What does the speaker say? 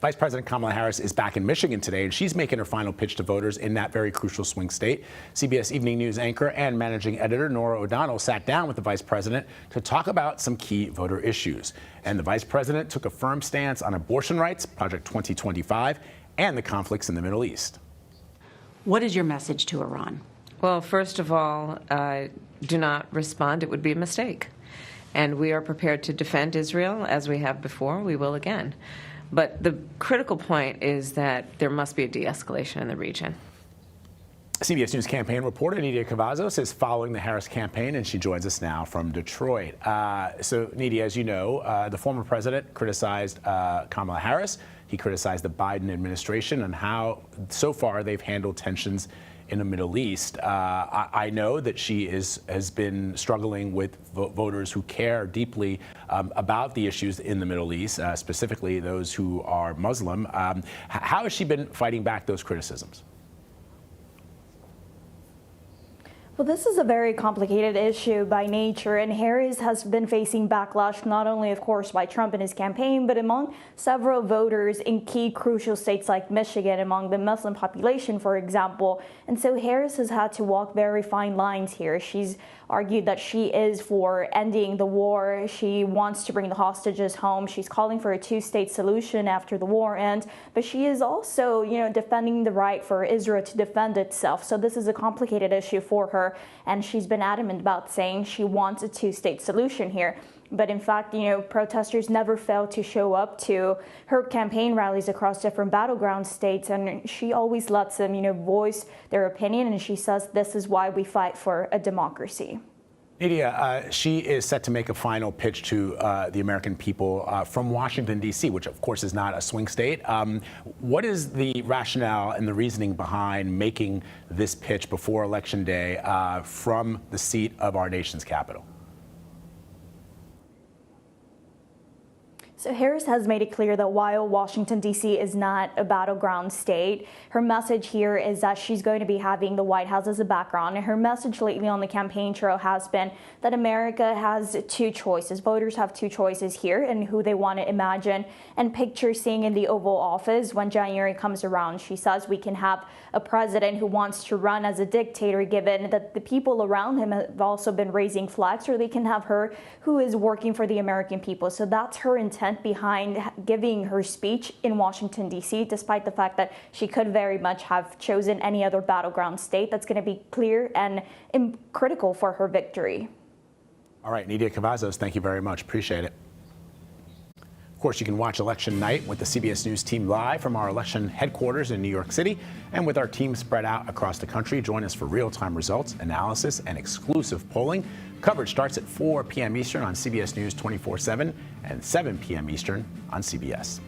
Vice President Kamala Harris is back in Michigan today, and she's making her final pitch to voters in that very crucial swing state. CBS Evening News anchor and managing editor Norah O'Donnell sat down with the vice president to talk about some key voter issues. And the vice president took a firm stance on abortion rights, Project 2025, and the conflicts in the Middle East. What is your message to Iran? Well, first of all, do not respond. It would be a mistake. And we are prepared to defend Israel as we have before. We will again. But the critical point is that there must be a de-escalation in the region. CBS News campaign reporter Nidia Cavazos is following the Harris campaign, and she joins us now from Detroit. So, Nidia, as you know, the former president criticized Kamala Harris. He criticized the Biden administration and how, so far, they've handled tensions in the Middle East. I know that she has been struggling with voters who care deeply about the issues in the Middle East, specifically those who are Muslim. How has she been fighting back those criticisms? Well, this is a very complicated issue by nature, and Harris has been facing backlash not only, of course, by Trump and his campaign, but among several voters in key crucial states like Michigan, among the Muslim population, for example. And so Harris has had to walk very fine lines here. She's argued that she is for ending the war. She wants to bring the hostages home. She's calling for a two-state solution after the war ends, but she is also, defending the right for Israel to defend itself. So this is a complicated issue for her, and she's been adamant about saying she wants a two-state solution here. But in fact, protesters never fail to show up to her campaign rallies across different battleground states, and she always lets them, voice their opinion, and she says this is why we fight for a democracy. Nidia, she is set to make a final pitch to the American people from Washington, D.C., which, of course, is not a swing state. What is the rationale and the reasoning behind making this pitch before Election Day from the seat of our nation's capital? So Harris has made it clear that while Washington, D.C. is not a battleground state, her message here is that she's going to be having the White House as a background. And her message lately on the campaign trail has been that America has two choices. Voters have two choices here and who they want to imagine and picture seeing in the Oval Office when January comes around. She says we can have a president who wants to run as a dictator, given that the people around him have also been raising flags, or they can have her who is working for the American people. So that's her intent behind giving her speech in Washington, D.C., despite the fact that she could very much have chosen any other battleground state. That's going to be clear and critical for her victory. All right, Nidia Cavazos, thank you very much. Appreciate it. Of course, you can watch Election Night with the CBS News team live from our election headquarters in New York City. And with our team spread out across the country, join us for real-time results, analysis, and exclusive polling. Coverage starts at 4 p.m. Eastern on CBS News 24/7 and 7 p.m. Eastern on CBS.